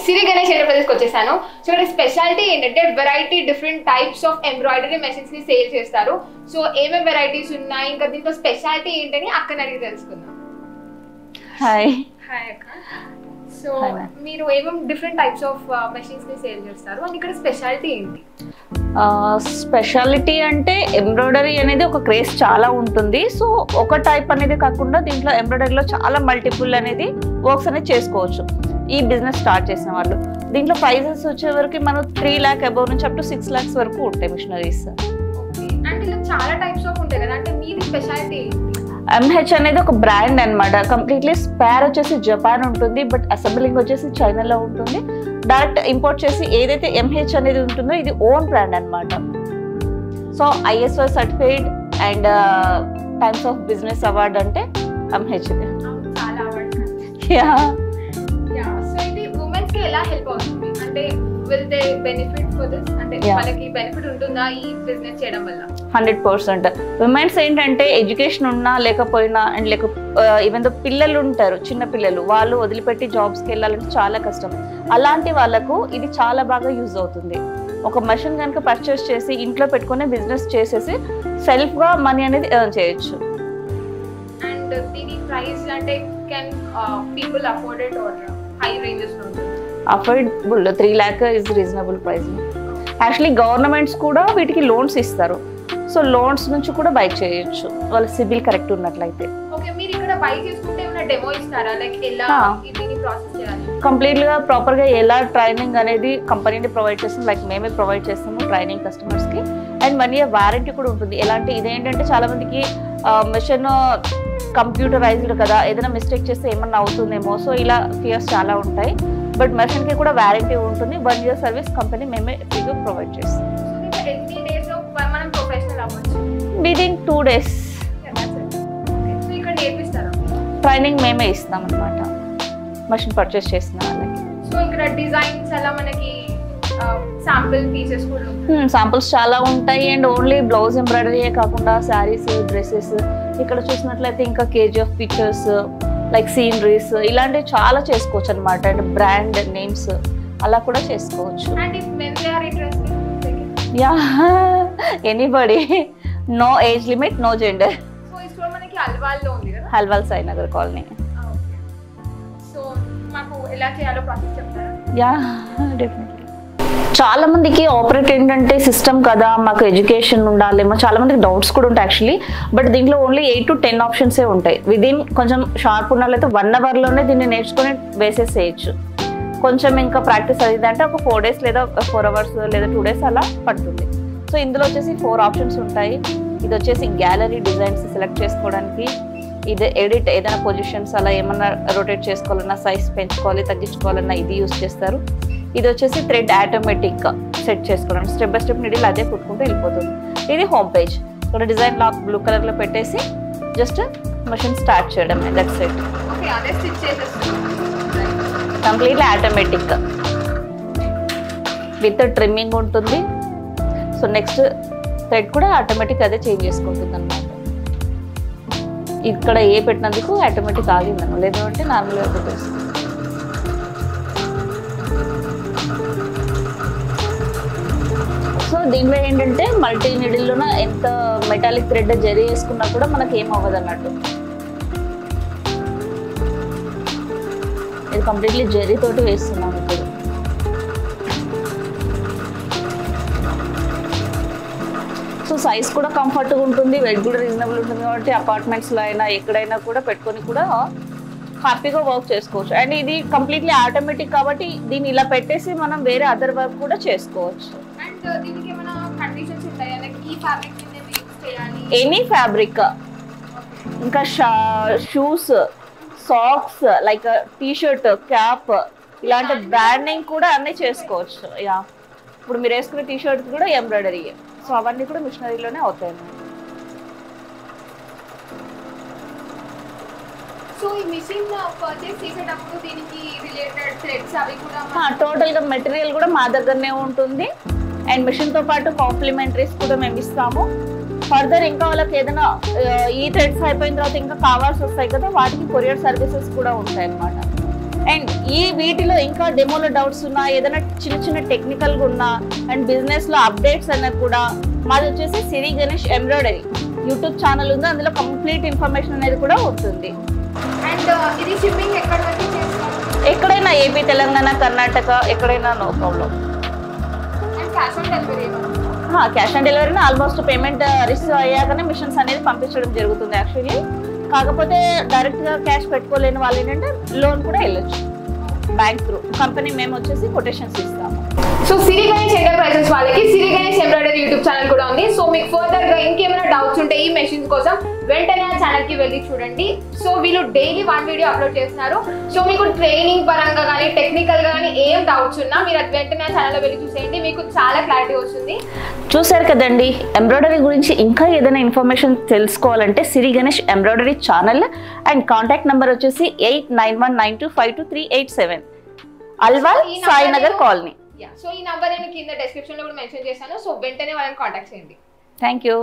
సిరి Ganesh enterprises కి వచ్చేసాను. So ఇక్కడ స్పెషాలిటీ ఏంటంటే variety different types of embroidery machines ని సేల్ చేస్తారు. సో ఏమేమి వెరైటీస్ ఉన్నాయి, ఇంకా దీంట్లో స్పెషాలిటీ ఏంటని అక్కని అడిగి తెలుసుకుందాం. హాయ్ హాయ్ అక్క. సో మీరు ఏమేమి డిఫరెంట్ టైప్స్ ఆఫ్ మెషిన్స్ ని సేల్ చేస్తారు అండ్ ఇక్కడ స్పెషాలిటీ ఏంటి? స్పెషాలిటీ అంటే ఎంబ్రాయిడరీ అనేది ఒక క్రేజ్ చాలా ఉంటుంది. సో ఒక టైప్ అనేది కాకుండా దీంట్లో ఎంబ్రాయిడరీలో చాలా మల్టిపుల్ అనేది వర్క్స్ అనేది చేసుకోవచ్చు ఈ బిజినెస్ స్టార్ట్ చేసిన వాళ్ళు. దీంట్లో ప్రైజెస్ వచ్చే వరకు మనం 3 lakhs అబౌవ్ నుంచి అప్ టు 6 lakhs వరకు ఉంటాయి మిషనరీస్. అంటే ఇలా చాలా టైప్స్ ఆఫ్ ఉంటాయి కదా, అంటే మీది స్పెషాలిటీ? ఎంహెచ్ అనేది ఒక బ్రాండ్ అనమాట. కంప్లీట్లీ స్పేర్ వచ్చేసి జపాన్ ఉంటుంది, బట్ అసెంబ్లింగ్ వచ్చేసి చైనాలో ఉంటుంది. డైరెక్ట్ ఇంపోర్ట్ చేసి ఏదైతే ఎంహెచ్ అనేది ఉంటుందో ఇది ఓన్ బ్రాండ్ అనమాట. So ISO certified and times of business award అంటే ఎంహెచ్. చాలా అవార్డ్స్. సో ఇది ఉమెన్స్ కి ఎలా హెల్ప్ అవుతుంది? అంటే will they benefit for this? అంటే వాళ్ళకి బెనిఫిట్ ఉంటుందా ఈ బిజినెస్ చేయడం వల్ల? 100%. ఉమెన్స్ ఏంటంటే ఎడ్యుకేషన్ ఉన్నా లేకపోయినా అండ్ ఈవెన్ దో పిల్లలు ఉంటారు, చిన్న పిల్లలు, వాళ్ళు వదిలిపెట్టి జాబ్స్కి వెళ్ళాలంటే చాలా కష్టం. అలాంటి వాళ్ళకు ఇది చాలా బాగా యూజ్ అవుతుంది. ఒక మెషిన్ కనుక పర్చేస్ చేసి ఇంట్లో పెట్టుకునే బిజినెస్ చేసేసి సెల్ఫ్గా మనీ అనేది ఎర్న్ చేయొచ్చు. అండ్ దీని ప్రైస్ అంటే can people afford it or high ranges లో ఉంటుంది? Affordable. 3 lakhs is reasonable price. Actually governments కూడా వీటికి లోన్స్ ఇస్తారు. సో లోన్స్ నుంచి కూడా బై చేయొచ్చు వాళ్ళ సిబిల్ కరెక్ట్ ఉన్నట్లయితే. ఓకే, మీరు ఇక్కడ బై చేసుకుంటే ఏమైనా డెమో ఇస్తారా? లైక్ ఎలా దీన్ని ప్రాసెస్ చేయాలి? కంప్లీట్గా ప్రాపర్గా ఎలా ట్రైనింగ్ అనేది కంపెనీని ప్రొవైడ్ చేస్తాం. లైక్ మేమే ప్రొవైడ్ చేస్తాము ట్రైనింగ్ కస్టమర్స్కి. అండ్ 1 year వారంటీ కూడా ఉంటుంది. ఎలాంటి ఇదేంటంటే చాలా మందికి మెషిన్ కంప్యూటరైజ్డ్ కదా, ఏదైనా మిస్టేక్ చేస్తే ఏమన్నా అవుతుందేమో, సో ఇలా ఫియర్స్ చాలా ఉంటాయి. బట్ మెషిన్కి కూడా వారంటీ ఉంటుంది. 1 year సర్వీస్ కంపెనీ మేమే ఫ్రీగా ప్రొవైడ్ చేస్తాం. విదిన్ 2 days ట్రైనింగ్ మేమే ఇస్తాం అనమాట మెషిన్ పర్చేస్ చేసిన వాళ్ళకి. సో ఇక్కడ డిజైన్స్ అలా మనకి శాంపిల్ పీసెస్ కూడా శాంపిల్స్ చాలా ఉంటాయి. అండ్ ఓన్లీ బ్లౌజ్ ఎంబ్రాయిడరీయే కాకుండా శారీస్, డ్రెస్సెస్, ఇక్కడ చూసినట్లయితే ఇంకా KGF పిక్చర్స్, లైక్ సీనరీస్, ఇలాంటివి చాలా చేసుకోవచ్చు అనమాట. అండ్ బ్రాండ్ నేమ్స్ అలా కూడా చేసుకోవచ్చు. Yeah, anybody, no age limit, no gender. So ఈ స్టోర్ మనకి హల్వాల్లో ఉంది కదా? హల్వాల్ సాయినగర్ కాలనీ. సో మాకు ఎలా చేయాలో ప్రాసెస్ చెప్తారా? Yeah, definitely. చాలా మందికి ఆపరేట్ ఏంటంటే సిస్టమ్ కదా, మాకు ఎడ్యుకేషన్ ఉండాలేమో, చాలా మందికి డౌట్స్ కూడా ఉంటాయి యాక్చువల్లీ. బట్ దీంట్లో ఓన్లీ 8 to 10 ఆప్షన్సే ఉంటాయి. విదిన్ కొంచెం షార్ప్ ఉన్న వాళ్ళైతే 1 hourలోనే దీన్ని నేర్చుకొని వేసేసేయచ్చు. కొంచెం ఇంకా ప్రాక్టీస్ అయింది అంటే ఒక 4 days లేదా 4 hours లేదా 2 days అలా పడుతుంది. సో ఇందులో వచ్చేసి 4 ఆప్షన్స్ ఉంటాయి. ఇది వచ్చేసి గ్యాలరీ డిజైన్స్ సెలెక్ట్ చేసుకోవడానికి, ఇది ఎడిట్, ఏదైనా పొజిషన్స్ అలా ఏమన్నా రొటేట్ చేసుకోవాలన్నా, సైజ్ పెంచుకోవాలి తగ్గించుకోవాలన్నా ఇది యూస్ చేస్తారు. ఇది వచ్చేసి థ్రెడ్ ఆటోమేటిక్గా సెట్ చేసుకోవడం, స్టెప్ బై స్టెప్ నీడిల్ అదే కుట్టుకుంటూ వెళ్ళిపోతుంది. ఇది హోమ్ పేజ్. ఇక్కడ డిజైన్ లాక్ బ్లూ కలర్లో పెట్టేసి జస్ట్ మెషిన్ స్టార్ట్ చేయడం, that's it. Completely automatic with trimming ఉంటుంది. సో నెక్స్ట్ థ్రెడ్ కూడా ఆటోమేటిక్ అదే చేంజ్ చేసుకుంటుంది అనమాట. ఇక్కడ ఏ పెట్టినందుకు ఆటోమేటిక్ ఆగిందను, లేదు అంటే నార్మల్గా పెట్టేస్తుంది. సో దీంట్లో ఏంటంటే మల్టీ నీడిల్లోన ఎంత మెటాలిక్ థ్రెడ్ జరీ వేసుకున్నా కూడా మనకి ఏం అవ్వదు అన్నట్టు. ఇది కంప్లీట్లీ జరీ తోటి వేస్తున్నాం ఇప్పుడు. సో సైజ్ కూడా కంఫర్ట్గా ఉంటుంది, వెయిట్ కూడా రీజనబుల్ ఉంటుంది. కాబట్టి అపార్ట్మెంట్స్లో అయినా ఎక్కడైనా కూడా పెట్టుకొని కూడా హ్యాపీగా వర్క్ చేసుకోవచ్చు. అండ్ ఇది కంప్లీట్లీ ఆటోమేటిక్ కాబట్టి దీన్ని ఇలా పెట్టేసి మనం వేరే అదర్ వర్క్ కూడా చేసుకోవచ్చు. ఎనీ ఫ్యాబ్రిక్, ఇంకా shoes, socks, like T-shirt, cap, ఇలాంటి బ్రాండింగ్ కూడా అన్నీ చేసుకోవచ్చు. యా, ఇప్పుడు మీరు వేసుకునే టీ-షర్ట్ కూడా ఎంబ్రాయిడరీ. సో అవన్నీ కూడా మిషనరీలోనే అవుతాయి. సో ఈ మిషన్ పర్చేస్ చేసేటప్పుడు దీనికి రిలేటెడ్ థ్రెడ్స్ అవి కూడా టోటల్గా మెటీరియల్ కూడా మా దగ్గరనే ఉంటుంది. అండ్ మిషన్తో పాటు కాంప్లిమెంటరీస్ కూడా మేము ఇస్తాము. ఫర్దర్ ఇంకా వాళ్ళకి ఏదైనా ఈ థ్రెడ్స్ అయిపోయిన తర్వాత ఇంకా కావాల్సి వస్తాయి కదా, వాటికి కొరియర్ సర్వీసెస్ కూడా ఉంటాయి అన్నమాట. అండ్ ఈ వీటిలో ఇంకా డెమోలో డౌట్స్ ఉన్నా, ఏదైనా చిన్న చిన్న టెక్నికల్గా ఉన్నా అండ్ బిజినెస్లో అప్డేట్స్ అన్నది కూడా మాది వచ్చేసి సిరి గణేష్ ఎంబ్రాయిడరీ యూట్యూబ్ ఛానల్ ఉంది, అందులో కంప్లీట్ ఇన్ఫర్మేషన్ అనేది కూడా ఉంటుంది. అండ్ ఇది షిప్పింగ్ ఎక్కడ వరకు చేస్తారు? ఎక్కడైనా ఏపీ, తెలంగాణ, కర్ణాటక ఎక్కడైనా no problem. And cash on delivery? Cash on delivery almost payment receive అయ్యాకనే మిషన్స్ అనేది పంపించడం జరుగుతుంది యాక్చువల్లీ. కాకపోతే డైరెక్ట్గా క్యాష్ పెట్టుకోలేని వాళ్ళు ఏంటంటే లోన్ కూడా వెళ్ళొచ్చు బ్యాంక్ త్రూ. కంపెనీ మేము వచ్చేసి కొటేషన్స్ ఇస్తాము. సో సిరి గణేష్ ఎంటర్ప్రైజెస్ వాళ్ళకి సిరి గణేష్ ఎంబ్రాయిడరీ యూట్యూబ్ ఛానల్ కూడా ఉంది. సో మీకు ఫర్దర్ గా ఇంకేమైనా డౌట్స్ ఉంటే ఈ మెషిన్స్ కోసం వెంటనే ఆ ఛానల్ కి వెళ్ళి చూడండి. సో వీళ్ళు డైలీ 1 వీడియో అప్లోడ్ చేస్తున్నారు. సో మీకు ట్రైనింగ్ పరంగా కానీ టెక్నికల్ గా కానీ ఏం డౌట్స్ ఉన్నా మీరు అది వెంటనే ఆ ఛానల్లో వెళ్ళి చూసేయండి, మీకు చాలా క్లారిటీ వస్తుంది. చూసారు కదండి, ఎంబ్రాయిడరీ గురించి ఇంకా ఏదైనా ఇన్ఫర్మేషన్ తెలుసుకోవాలంటే Siri Ganesh embroidery channel and contact number వచ్చేసి 8919252387 అల్వాల్ సాయినగర్ కాలనీ. సో ఈ నంబర్ నేను కింద డిస్క్రిప్షన్ లో కూడా మెన్షన్ చేశాను. సో వెంటనే వాళ్ళని కాంటాక్ట్ చేయండి. Thank you.